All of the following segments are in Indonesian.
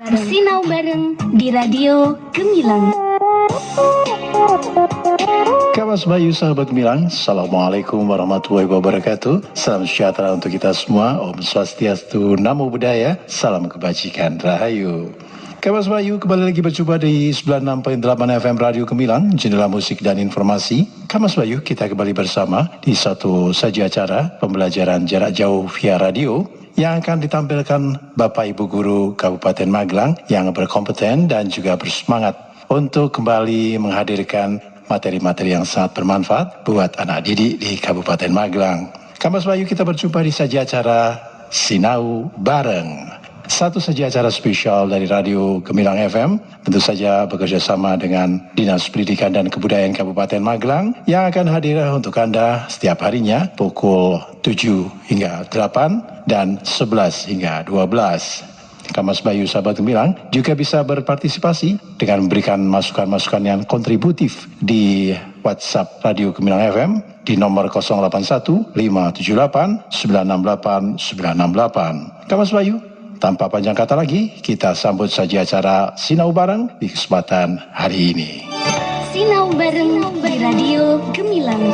Sinau bareng di Radio Gemilang. Kawas Bayu sahabat Gemilang, Assalamualaikum warahmatullahi wabarakatuh. Salam sejahtera untuk kita semua. Om Swastiastu, Namo Buddhaya, salam kebajikan, Rahayu. Kawas Bayu kembali lagi berjumpa di 96.8 FM Radio Gemilang, jendela musik dan informasi. Kawas Bayu, kita kembali bersama di satu saja acara pembelajaran jarak jauh via radio yang akan ditampilkan Bapak Ibu Guru Kabupaten Magelang yang berkompeten dan juga bersemangat untuk kembali menghadirkan materi-materi yang sangat bermanfaat buat anak didik di Kabupaten Magelang. Kamas Bayu, kita berjumpa di saja acara Sinau Bareng. Satu saja acara spesial dari Radio Gemilang FM, tentu saja bekerja sama dengan Dinas Pendidikan dan Kebudayaan Kabupaten Magelang yang akan hadir untuk Anda setiap harinya pukul 7 hingga 8 dan 11 hingga 12. Kamas Bayu sahabat Gemilang juga bisa berpartisipasi dengan memberikan masukan-masukan yang kontributif di WhatsApp Radio Gemilang FM di nomor 081 578 968 968. Kamas Bayu, tanpa panjang kata lagi, kita sambut saja acara Sinau Bareng di kesempatan hari ini. Sinau bareng di Radio Gemilang.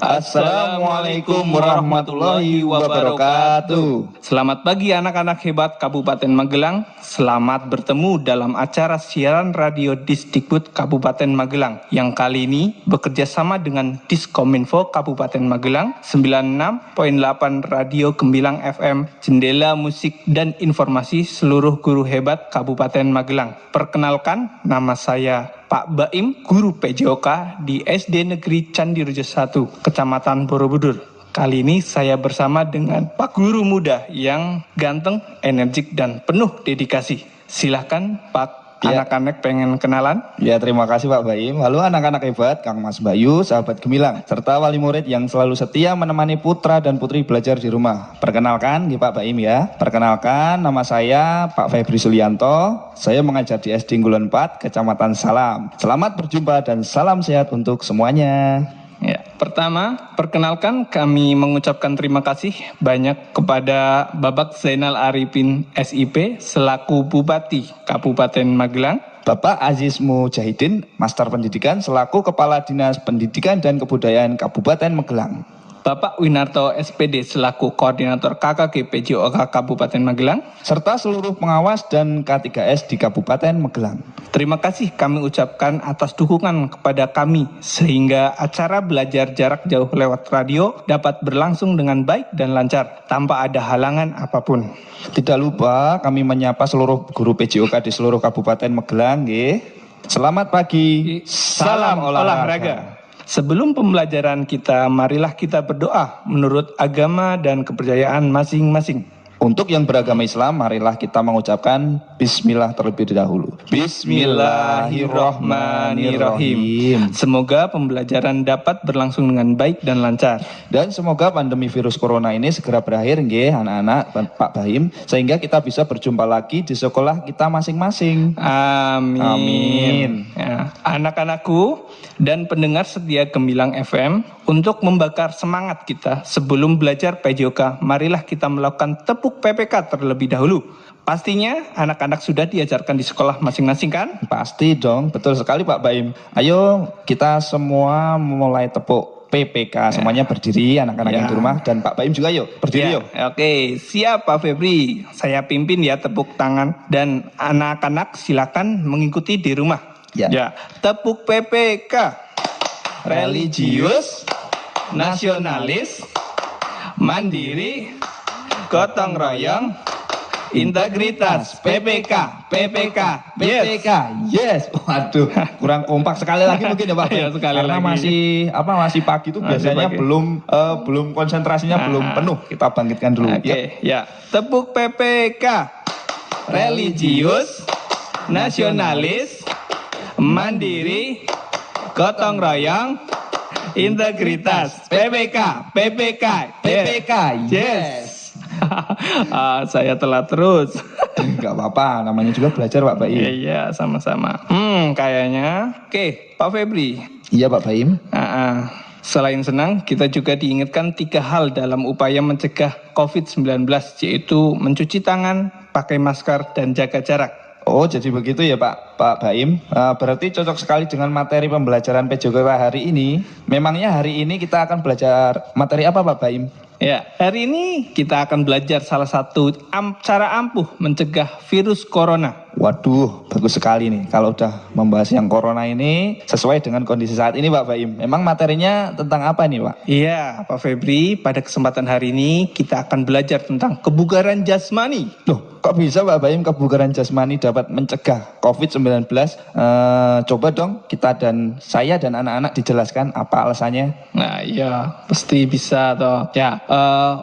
Assalamualaikum warahmatullahi wabarakatuh. Selamat pagi anak-anak hebat Kabupaten Magelang. Selamat bertemu dalam acara siaran radio Disdikbud Kabupaten Magelang yang kali ini bekerja sama dengan Diskominfo Kabupaten Magelang 96.8 Radio Gemilang FM, jendela musik dan informasi seluruh guru hebat Kabupaten Magelang. Perkenalkan, nama saya Pak Baim, guru PJOK di SD Negeri Candirejo 1, Kecamatan Borobudur. Kali ini saya bersama dengan Pak Guru muda yang ganteng, energik, dan penuh dedikasi. Silahkan Pak, anak-anak pengen kenalan? Ya, terima kasih Pak Baim. Halo anak-anak hebat, Kang Mas Bayu, sahabat Gemilang, serta wali murid yang selalu setia menemani putra dan putri belajar di rumah. Perkenalkan, Pak Baim ya. Perkenalkan, nama saya Pak Febri Sulianto. Saya mengajar di SD Nggulan 4, Kecamatan Salam. Selamat berjumpa dan salam sehat untuk semuanya. Ya, pertama, perkenalkan kami mengucapkan terima kasih banyak kepada Bapak Zainal Arifin SIP selaku Bupati Kabupaten Magelang, Bapak Aziz Mujahidin, Master Pendidikan selaku Kepala Dinas Pendidikan dan Kebudayaan Kabupaten Magelang, Bapak Winarto SPD selaku Koordinator KKG PJOK Kabupaten Magelang, serta seluruh pengawas dan K3S di Kabupaten Magelang. Terima kasih kami ucapkan atas dukungan kepada kami sehingga acara belajar jarak jauh lewat radio dapat berlangsung dengan baik dan lancar tanpa ada halangan apapun. Tidak lupa kami menyapa seluruh guru PJOK di seluruh Kabupaten Magelang. Selamat pagi, salam olahraga. Sebelum pembelajaran kita, marilah kita berdoa menurut agama dan kepercayaan masing-masing. Untuk yang beragama Islam, marilah kita mengucapkan Bismillah terlebih dahulu. Bismillahirrahmanirrahim. Semoga pembelajaran dapat berlangsung dengan baik dan lancar. Dan semoga pandemi virus corona ini segera berakhir, anak-anak Pak Bahim, sehingga kita bisa berjumpa lagi di sekolah kita masing-masing. Amin. Amin. Ya, anak-anakku dan pendengar setia Gemilang FM, untuk membakar semangat kita sebelum belajar PJOK, marilah kita melakukan tepuk PPK terlebih dahulu. Pastinya anak-anak sudah diajarkan di sekolah masing-masing kan? Pasti dong, betul sekali Pak Baim. Ayo kita semua mulai tepuk PPK, semuanya berdiri, anak-anak yang di rumah, dan Pak Baim juga yuk, berdiri yuk. Oke, siap Pak Febri. Saya pimpin ya tepuk tangan, dan anak-anak silakan mengikuti di rumah. Ya. Tepuk PPK. Religius, nasionalis, mandiri, gotong royong, integritas, PPK. Yes. Waduh, kurang kompak sekali lagi mungkin ya Pak. Ya, karena lagi. masih pagi itu biasanya belum konsentrasinya belum penuh. Kita bangkitkan dulu. Oke, ya. Tepuk PPK. Religius, nasionalis, mandiri, gotong royong, integritas, PPK. Yes. Saya telat terus. Enggak apa-apa, namanya juga belajar Pak Baim. Iya, sama-sama. Kayaknya. Oke, Pak Febri. Iya Pak Baim. Selain senang, kita juga diingatkan 3 hal dalam upaya mencegah COVID-19, yaitu mencuci tangan, pakai masker, dan jaga jarak. Oh, jadi begitu ya Pak Baim. Berarti cocok sekali dengan materi pembelajaran PJOK hari ini. Memangnya hari ini kita akan belajar materi apa Pak Baim? Ya, hari ini kita akan belajar salah satu cara ampuh mencegah virus corona. Waduh, bagus sekali nih kalau udah membahas yang corona ini sesuai dengan kondisi saat ini Pak Baim. Memang materinya tentang apa nih Pak? Iya, Pak Febri, pada kesempatan hari ini kita akan belajar tentang kebugaran jasmani. Loh, kok bisa Pak Baim kebugaran jasmani dapat mencegah COVID-19? Coba dong kita dan saya dan anak-anak dijelaskan apa alasannya. Nah, iya, pasti bisa toh. Ya,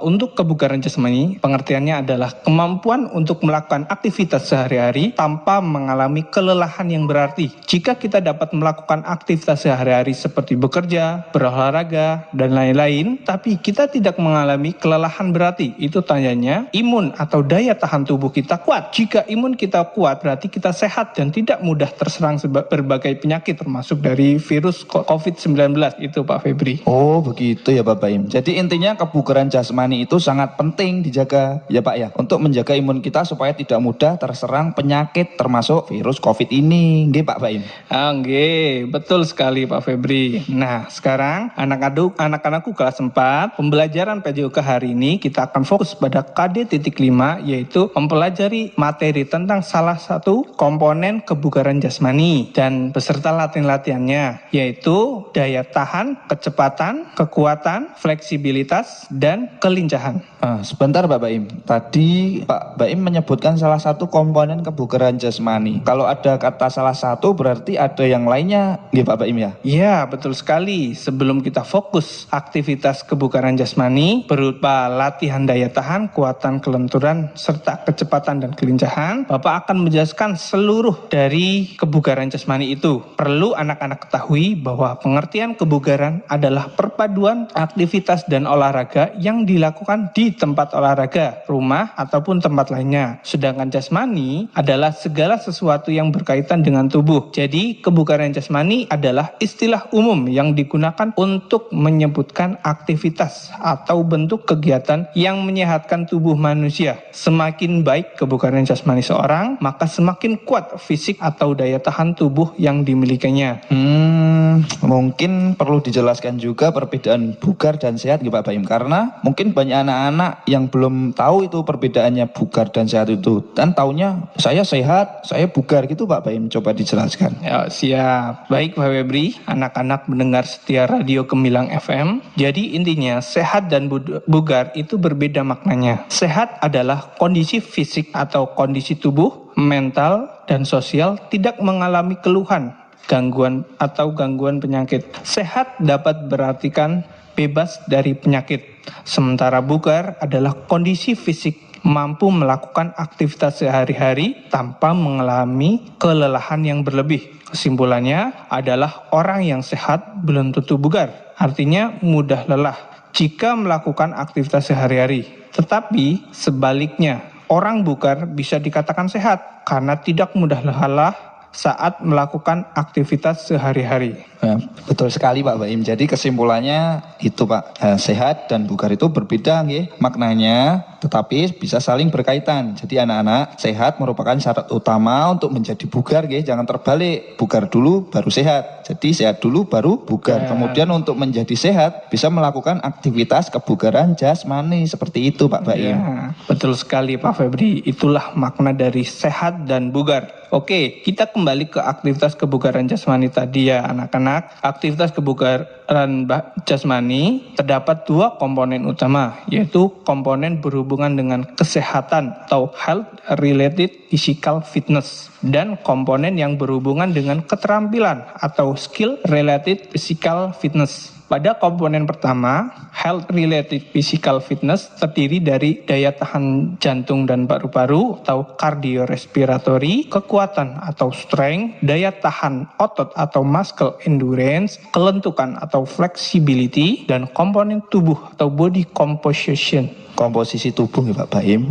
untuk kebugaran jasmani, pengertiannya adalah kemampuan untuk melakukan aktivitas sehari-hari tanpa mengalami kelelahan yang berarti. Jika kita dapat melakukan aktivitas sehari-hari seperti bekerja, berolahraga, dan lain-lain, tapi kita tidak mengalami kelelahan berarti, itu tandanya imun atau daya tahan tubuh kita kuat. Jika imun kita kuat, berarti kita sehat dan tidak mudah terserang berbagai penyakit, termasuk dari virus COVID-19 itu Pak Febri. Oh, begitu ya Pak Baim. Jadi intinya kebugaran jasmani itu sangat penting dijaga ya Pak ya, untuk menjaga imun kita supaya tidak mudah terserang penyakit termasuk virus COVID ini, nggih Pak Baim? Nggih, betul sekali Pak Febri. Nah, sekarang anak-anakku kelas 4, pembelajaran PJOK hari ini kita akan fokus pada KD.5, yaitu mempelajari materi tentang salah satu komponen kebugaran jasmani dan beserta latihan-latihannya, yaitu daya tahan, kecepatan, kekuatan, fleksibilitas, dan kelincahan. Sebentar Pak Baim, tadi Pak Baim menyebutkan salah satu komponen kebugaran jasmani. Kalau ada kata salah satu berarti ada yang lainnya, nggih Pak Baim ya? Iya, betul sekali. Sebelum kita fokus aktivitas kebugaran jasmani berupa latihan daya tahan, kuatan, kelenturan, serta kecepatan dan kelincahan, Bapak akan menjelaskan seluruh dari kebugaran jasmani itu. Perlu anak-anak ketahui bahwa pengertian kebugaran adalah perpaduan aktivitas dan olahraga yang dilakukan di tempat olahraga, rumah, ataupun tempat lainnya. Sedangkan jasmani adalah segala sesuatu yang berkaitan dengan tubuh. Jadi, kebugaran jasmani adalah istilah umum yang digunakan untuk menyebutkan aktivitas atau bentuk kegiatan yang menyehatkan tubuh manusia. Semakin baik kebugaran jasmani seorang, maka semakin kuat fisik atau daya tahan tubuh yang dimilikinya. Mungkin perlu dijelaskan juga perbedaan bugar dan sehat gitu Pak Baim, karena mungkin banyak anak-anak yang belum tahu itu perbedaannya bugar dan sehat itu, dan taunya saya sehat, saya bugar gitu Pak Baim. Coba dijelaskan. Ya, siap. Baik Pak Febri, anak-anak mendengar setia Radio Gemilang FM. Jadi intinya sehat dan bugar itu berbeda maknanya. Sehat adalah kondisi fisik atau kondisi tubuh, mental, dan sosial tidak mengalami keluhan, gangguan penyakit. Sehat dapat berartikan bebas dari penyakit. Sementara bugar adalah kondisi fisik mampu melakukan aktivitas sehari-hari tanpa mengalami kelelahan yang berlebih. Kesimpulannya adalah orang yang sehat belum tentu bugar. Artinya mudah lelah jika melakukan aktivitas sehari-hari. Tetapi sebaliknya, orang bugar bisa dikatakan sehat karena tidak mudah lelah saat melakukan aktivitas sehari-hari. Betul sekali Pak Baim. Jadi kesimpulannya itu Pak, sehat dan bugar itu berbeda nggih maknanya, tetapi bisa saling berkaitan. Jadi anak-anak, sehat merupakan syarat utama untuk menjadi bugar nggih. Jangan terbalik, bugar dulu baru sehat. Jadi sehat dulu baru bugar. Kemudian untuk menjadi sehat bisa melakukan aktivitas kebugaran jasmani seperti itu Pak Baim. Ya, betul sekali Pak Febri. Itulah makna dari sehat dan bugar. Oke, kita kembali ke aktivitas kebugaran jasmani tadi ya anak-anak. Aktivitas kebugaran jasmani terdapat 2 komponen utama, yaitu komponen berhubungan dengan kesehatan atau health related physical fitness, dan komponen yang berhubungan dengan keterampilan atau skill related physical fitness. Pada komponen pertama, health related physical fitness terdiri dari daya tahan jantung dan paru-paru atau cardiorespiratory, kekuatan atau strength, daya tahan otot atau muscle endurance, kelentukan atau flexibility, dan komponen tubuh atau body composition. Komposisi tubuh ya Pak Baim.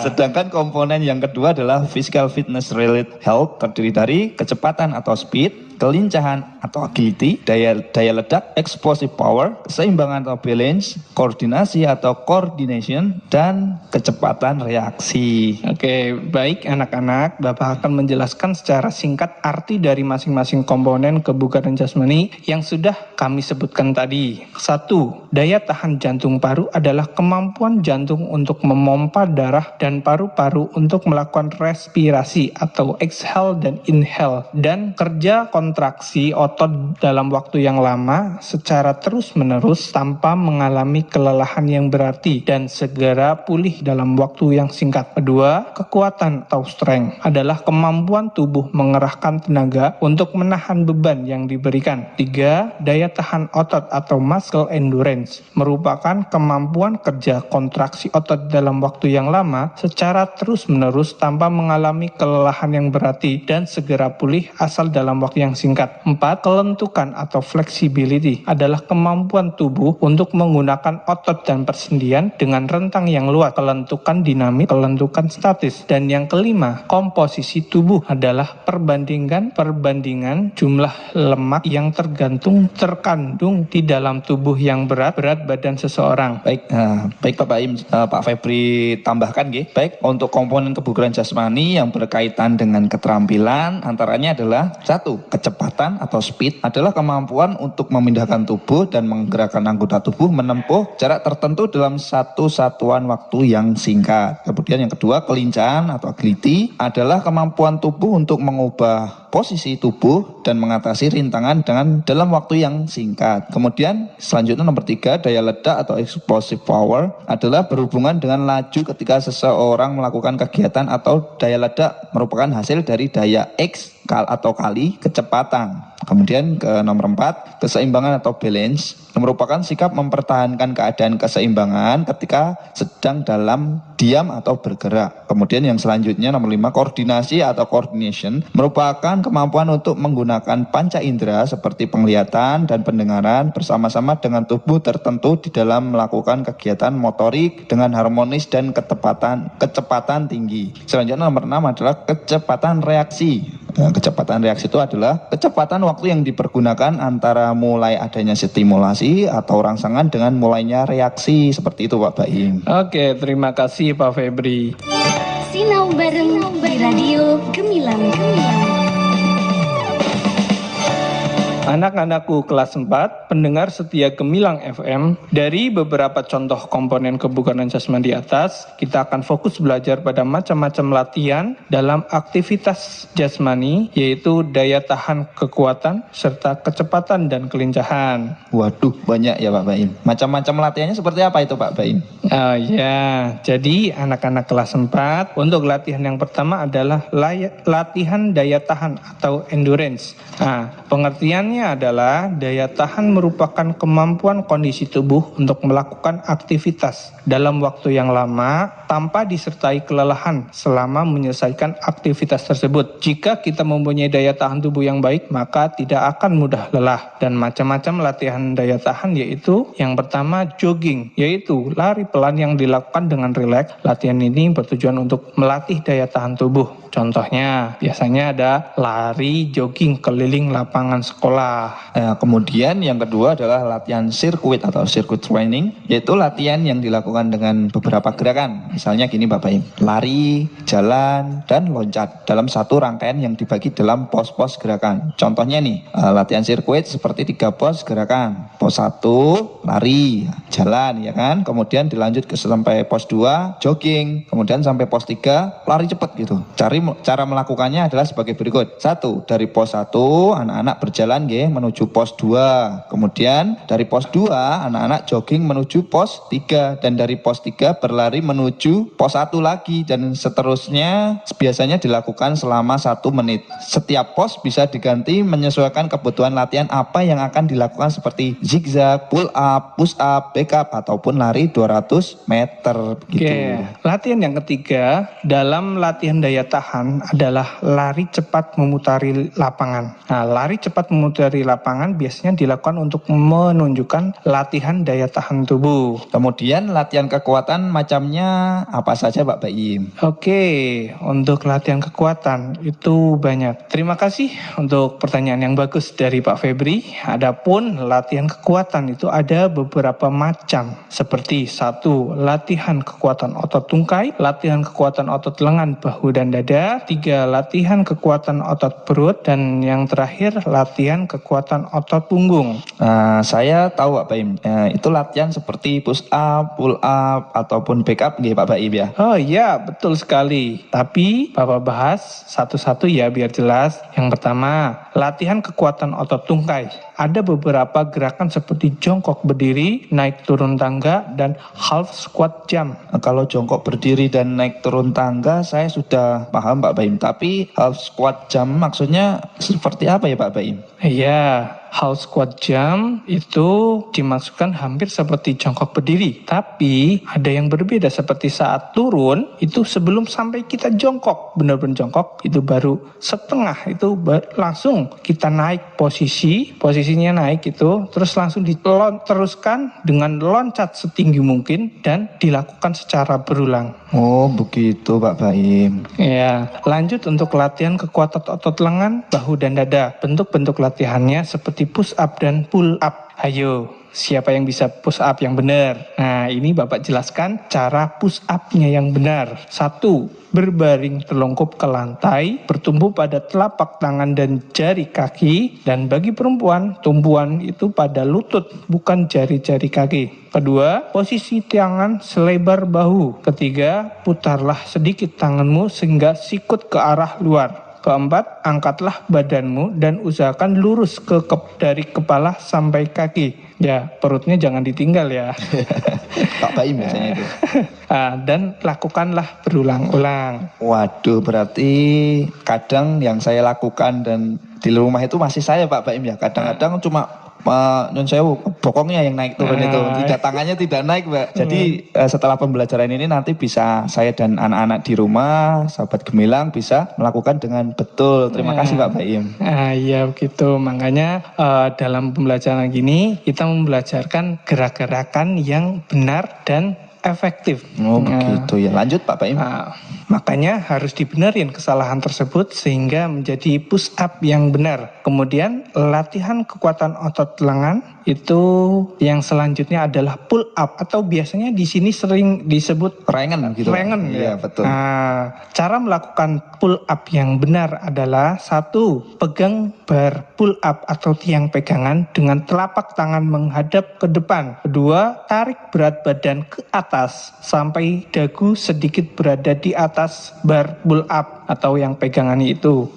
Sedangkan komponen yang kedua adalah physical fitness related health, terdiri dari kecepatan atau speed, kelincahan atau agility, daya ledak, explosive power, keseimbangan atau balance, koordinasi atau coordination, dan kecepatan reaksi. Oke, baik anak-anak, Bapak akan menjelaskan secara singkat arti dari masing-masing komponen kebugaran jasmani yang sudah kami sebutkan tadi. 1. Daya tahan jantung paru adalah kemampuan jantung untuk memompa darah dan paru-paru untuk melakukan respirasi atau exhale dan inhale, dan kerja kontraksi otot dalam waktu yang lama secara terus-menerus tanpa mengalami kelelahan yang berarti dan segera pulih dalam waktu yang singkat. Kedua, kekuatan atau strength adalah kemampuan tubuh mengerahkan tenaga untuk menahan beban yang diberikan. 3. Daya tahan otot atau muscle endurance merupakan kemampuan kerja kontraksi otot dalam waktu yang lama secara terus-menerus tanpa mengalami kelelahan yang berarti dan segera pulih asal dalam waktu yang singkat. 4. Kelentukan atau flexibility adalah kemampuan tubuh untuk menggunakan otot dan persendian dengan rentang yang luas. Kelentukan dinamik, kelentukan statis. Dan yang kelima, komposisi tubuh adalah perbandingan jumlah lemak yang terkandung di dalam tubuh yang berat badan seseorang. Baik Pak Baim, Pak Febri tambahkan nggih. Baik, untuk komponen kebugaran jasmani yang berkaitan dengan keterampilan antaranya adalah 1. Kecepatan atau speed adalah kemampuan untuk memindahkan tubuh dan menggerakkan anggota tubuh menempuh jarak tertentu dalam satu satuan waktu yang singkat. Kemudian yang kedua, kelincahan atau agility adalah kemampuan tubuh untuk mengubah posisi tubuh dan mengatasi rintangan dalam waktu yang singkat. Kemudian selanjutnya nomor 3, daya ledak atau explosive power adalah berhubungan dengan laju ketika seseorang melakukan kegiatan, atau daya ledak merupakan hasil dari daya X atau kali kecepatan. Kemudian ke nomor 4, keseimbangan atau balance merupakan sikap mempertahankan keadaan keseimbangan ketika sedang dalam diam atau bergerak. Kemudian yang selanjutnya nomor 5, koordinasi atau coordination merupakan kemampuan untuk menggunakan panca indera seperti penglihatan dan pendengaran bersama-sama dengan tubuh tertentu di dalam melakukan kegiatan motorik dengan harmonis dan kecepatan tinggi. Selanjutnya nomor 6 adalah kecepatan reaksi. Kecepatan reaksi itu adalah kecepatan waktu yang dipergunakan antara mulai adanya stimulasi atau rangsangan dengan mulainya reaksi. Seperti itu Pak Baim. Oke, terima kasih Pak Febri. Sinau bareng di Radio Gemilang. Anak-anakku kelas 4, pendengar setia Gemilang FM, dari beberapa contoh komponen kebugaran jasmani di atas, kita akan fokus belajar pada macam-macam latihan dalam aktivitas jasmani, yaitu daya tahan kekuatan, serta kecepatan dan kelincahan. Waduh, banyak ya Pak Baim. Macam-macam latihannya seperti apa itu Pak Baim? Jadi anak-anak kelas 4, untuk latihan yang pertama adalah latihan daya tahan atau endurance. Pengertiannya adalah daya tahan merupakan kemampuan kondisi tubuh untuk melakukan aktivitas dalam waktu yang lama tanpa disertai kelelahan selama menyelesaikan aktivitas tersebut. Jika kita mempunyai daya tahan tubuh yang baik, maka tidak akan mudah lelah. Dan macam-macam latihan daya tahan, yaitu yang pertama jogging, yaitu lari pelan yang dilakukan dengan rileks. Latihan ini bertujuan untuk melatih daya tahan tubuh. Contohnya biasanya ada lari jogging keliling lapangan sekolah. Kemudian yang kedua adalah latihan sirkuit atau circuit training, yaitu latihan yang dilakukan dengan beberapa gerakan. Misalnya gini Pak Baim, lari, jalan, dan loncat dalam satu rangkaian yang dibagi dalam pos-pos gerakan. Contohnya nih, latihan sirkuit seperti 3 pos gerakan. Pos 1 lari, jalan ya kan. Kemudian dilanjut sampai pos 2 jogging. Kemudian sampai pos 3 lari cepat gitu. Cara melakukannya adalah sebagai berikut. 1, dari pos 1 anak-anak berjalan menuju pos 2. Kemudian dari pos 2 anak-anak jogging menuju pos 3, dan dari pos 3 berlari menuju pos 1 lagi, dan seterusnya biasanya dilakukan selama 1 menit. Setiap pos bisa diganti menyesuaikan kebutuhan latihan apa yang akan dilakukan, seperti zigzag, pull up, push up, back up, ataupun lari 200 meter gitu. Latihan yang ketiga dalam latihan daya tahan adalah lari cepat memutari lapangan. Lari cepat memutari dari lapangan biasanya dilakukan untuk menunjukkan latihan daya tahan tubuh. Kemudian latihan kekuatan macamnya apa saja Pak Baim? Oke, untuk latihan kekuatan itu banyak. Terima kasih untuk pertanyaan yang bagus dari Pak Febri. Adapun latihan kekuatan itu ada beberapa macam, seperti 1. Latihan kekuatan otot tungkai, latihan kekuatan otot lengan, bahu dan dada, 3. Latihan kekuatan otot perut, dan yang terakhir latihan kekuatan otot punggung. Saya tahu Pak Baim, itu latihan seperti push up, pull up, ataupun back up nggih Pak Baim ya? Oh iya, betul sekali. Tapi Bapak bahas satu-satu ya biar jelas. Yang pertama, latihan kekuatan otot tungkai. Ada beberapa gerakan seperti jongkok berdiri, naik turun tangga, dan half squat jump. Kalau jongkok berdiri dan naik turun tangga saya sudah paham Pak Baim, tapi half squat jump maksudnya seperti apa ya Pak Baim? Iya, half squat jump itu dimaksudkan hampir seperti jongkok berdiri. Tapi ada yang berbeda, seperti saat turun itu sebelum sampai kita jongkok, benar-benar jongkok, itu baru setengah, itu langsung kita naik posisinya naik itu, terus langsung diteruskan dengan loncat setinggi mungkin dan dilakukan secara berulang. Oh begitu Pak Baim. Ya, lanjut untuk latihan kekuatan otot lengan, bahu dan dada. Bentuk-bentuk latihannya seperti push up dan pull up. Ayo, siapa yang bisa push up yang benar? Nah, ini Bapak jelaskan cara push up-nya yang benar. 1. Berbaring terlungkup ke lantai, bertumpu pada telapak tangan dan jari kaki. Dan bagi perempuan, tumpuan itu pada lutut, bukan jari-jari kaki. Kedua, posisi tangan selebar bahu. Ketiga, putarlah sedikit tanganmu sehingga sikut ke arah luar. Keempat, angkatlah badanmu dan usahakan lurus dari kepala sampai kaki. Ya, perutnya jangan ditinggal ya. Pak Baim biasanya itu. Dan lakukanlah berulang-ulang. Waduh, berarti kadang yang saya lakukan dan di rumah itu masih saya Pak Baim ya. Kadang-kadang cuma Nyun Sewu, bokongnya yang naik turun itu, tidak tangannya tidak naik Mbak. Jadi setelah pembelajaran ini nanti bisa saya dan anak-anak di rumah, sahabat gemilang bisa melakukan dengan betul. Terima kasih Pak Baim. Iya begitu, makanya dalam pembelajaran gini kita membelajarkan gerak-gerakan yang benar dan efektif. Oh begitu ya. Lanjut Pak Baim. Makanya harus dibenerin kesalahan tersebut sehingga menjadi push up yang benar. Kemudian latihan kekuatan otot lengan itu yang selanjutnya adalah pull up, atau biasanya di sini sering disebut rengen gitu. Rengen ya. Iya betul. Cara melakukan pull up yang benar adalah 1. Pegang bar pull up atau tiang pegangan dengan telapak tangan menghadap ke depan. 2. Tarik berat badan ke atas sampai dagu sedikit berada di atas bar pull up atau yang pegangannya itu.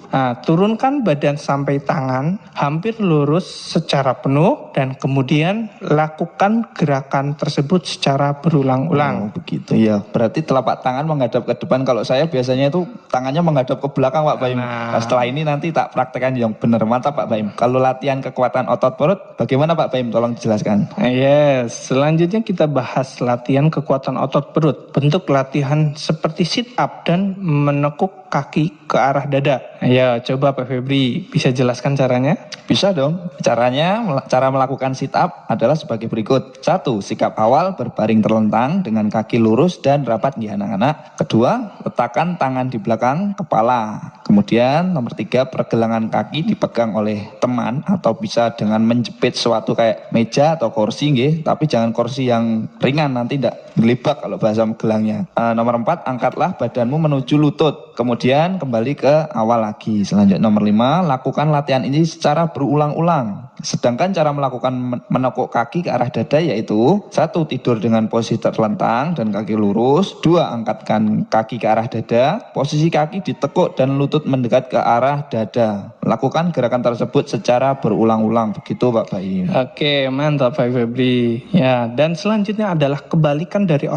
Turunkan badan sampai tangan hampir lurus secara penuh dan kemudian lakukan gerakan tersebut secara berulang-ulang. Oh begitu ya. Berarti telapak tangan menghadap ke depan. Kalau saya biasanya itu tangannya menghadap ke belakang Pak Baim. Nah, setelah ini nanti tak praktekkan yang benar. Mantap Pak Baim. Kalau latihan kekuatan otot perut bagaimana Pak Baim? Tolong dijelaskan. Yes, selanjutnya kita bahas latihan kekuatan otot perut. Bentuk latihan seperti sit up dan menekuk kaki ke arah dada. Ya, coba Pak Febri bisa jelaskan caranya? Bisa dong. Cara melakukan sit up adalah sebagai berikut. 1. Sikap awal berbaring terlentang dengan kaki lurus dan rapat di anak-anak. 2. Letakkan tangan di belakang kepala. Kemudian nomor 3, pergelangan kaki dipegang oleh teman atau bisa dengan menjepit suatu kayak meja atau kursi nggih, tapi jangan kursi yang ringan nanti tidak gelibak kalau bahasa gelangnya. Nomor 4, angkatlah badanmu menuju lutut. Kemudian kembali ke awal lagi. Selanjutnya nomor 5, lakukan latihan ini secara berulang-ulang. Sedangkan cara melakukan menekuk kaki ke arah dada yaitu 1. Tidur dengan posisi terlentang dan kaki lurus. 2. Angkatkan kaki ke arah dada. Posisi kaki ditekuk dan lutut mendekat ke arah dada. Lakukan gerakan tersebut secara berulang-ulang. Begitu Pak Baim. Oke, mantap Pak Febri. Ya, dan selanjutnya adalah kebalikan dari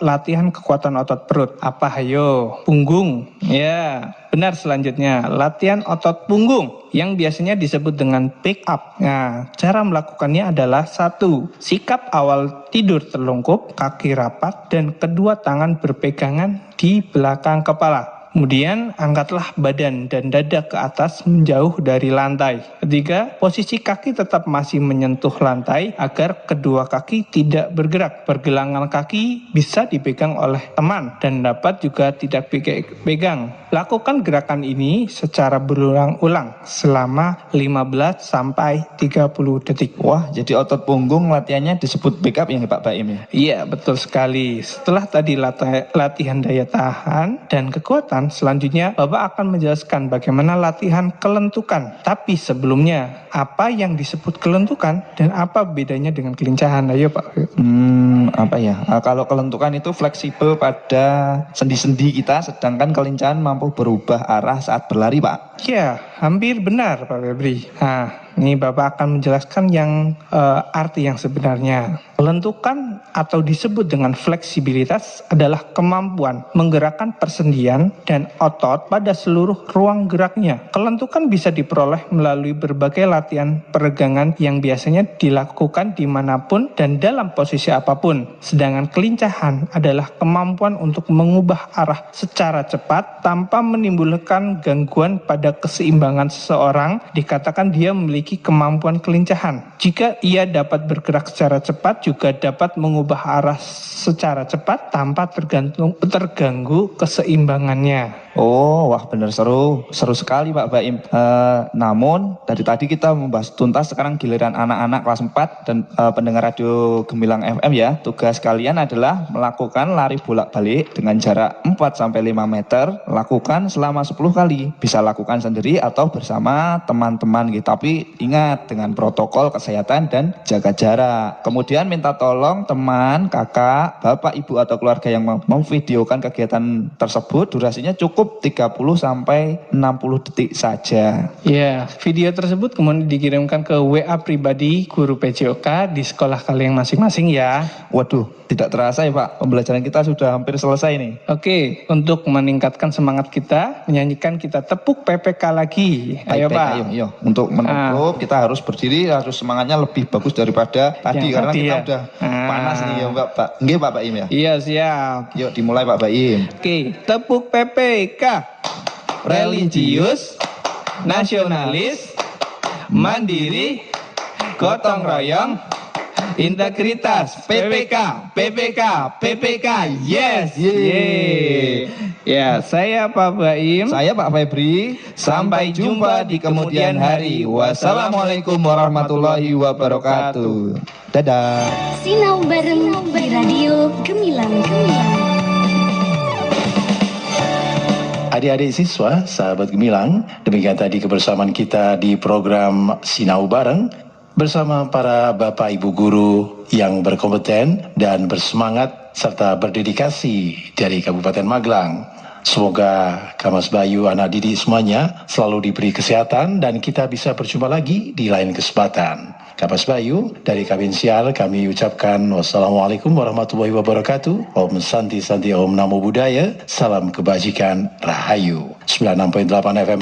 latihan kekuatan otot perut. Apa hayo? Punggung. Ya, benar, selanjutnya latihan otot punggung yang biasanya disebut dengan back up. Nah, cara melakukannya adalah 1. Sikap awal tidur terlungkup, kaki rapat, dan kedua tangan berpegangan di belakang kepala. Kemudian angkatlah badan dan dada ke atas menjauh dari lantai. Ketiga, posisi kaki tetap masih menyentuh lantai agar kedua kaki tidak bergerak. Pergelangan kaki bisa dipegang oleh teman dan dapat juga tidak pegang. Lakukan gerakan ini secara berulang-ulang selama 15 sampai 30 detik. Wah, jadi otot punggung latihannya disebut backup ya Pak Baim ya? Iya, betul sekali. Setelah tadi latihan daya tahan dan kekuatan, selanjutnya Bapak akan menjelaskan bagaimana latihan kelentukan. Tapi sebelumnya, apa yang disebut kelentukan dan apa bedanya dengan kelincahan? Ayo Pak. Apa ya? Kalau kelentukan itu fleksibel pada sendi-sendi kita, sedangkan kelincahan mampu berubah arah saat berlari, Pak. Ya, hampir benar Pak Febri. Nah, ini Bapak akan menjelaskan yang arti yang sebenarnya. Kelentukan atau disebut dengan fleksibilitas adalah kemampuan menggerakkan persendian dan otot pada seluruh ruang geraknya. Kelentukan bisa diperoleh melalui berbagai latihan peregangan yang biasanya dilakukan dimanapun dan dalam posisi apapun. Sedangkan kelincahan adalah kemampuan untuk mengubah arah secara cepat tanpa menimbulkan gangguan pada keseimbangan seseorang. Dikatakan dia memiliki kemampuan kelincahan. Jika ia dapat bergerak secara cepat, juga dapat mengubah arah secara cepat tanpa terganggu keseimbangannya. Oh, wah benar seru sekali Pak Baim. Namun dari tadi kita membahas tuntas, sekarang giliran anak-anak kelas 4 dan pendengar radio Gemilang FM ya. Tugas kalian adalah melakukan lari bolak-balik dengan jarak 4-5 meter, lakukan selama 10 kali. Bisa lakukan sendiri atau bersama teman-teman gitu. Tapi ingat dengan protokol kesehatan dan jaga jarak. Kemudian minta tolong teman, kakak, bapak, ibu atau keluarga yang memvideokan kegiatan tersebut. Durasinya cukup 30-60 detik saja. Ya, video tersebut kemudian dikirimkan ke WA pribadi guru PJOK di sekolah kalian masing-masing ya. Waduh, tidak terasa ya Pak, pembelajaran kita sudah hampir selesai nih. Oke, untuk meningkatkan semangat kita, menyanyikan kita tepuk PPK lagi. Ayo Pak. Ayo. Untuk menutup kita harus berdiri, harus semangatnya lebih bagus daripada tadi karena kita udah panas nih ya Pak. Nggih Pak Baim ya? Iya, siap. Yuk dimulai Pak Baim. Oke, tepuk PPK. Religius, nasionalis, mandiri, gotong royong, integritas, PPK, yes, yeay. Ya, saya Pak Baim. Saya Pak Febri. Sampai jumpa di kemudian hari. Wassalamualaikum warahmatullahi wabarakatuh. Dadah. Sinau bareng di radio Gemilang. Adik-adik siswa, sahabat Gemilang, demikian tadi kebersamaan kita di program Sinau Bareng bersama para Bapak Ibu Guru yang berkompeten dan bersemangat serta berdedikasi dari Kabupaten Magelang. Semoga Kamas Bayu, anak didik semuanya selalu diberi kesehatan dan kita bisa berjumpa lagi di lain kesempatan. Kamas Bayu, dari Kabinsial kami ucapkan wassalamualaikum warahmatullahi wabarakatuh. Om Santi Santi Om Namo Buddhaya. Salam kebajikan Rahayu. 96.8 FM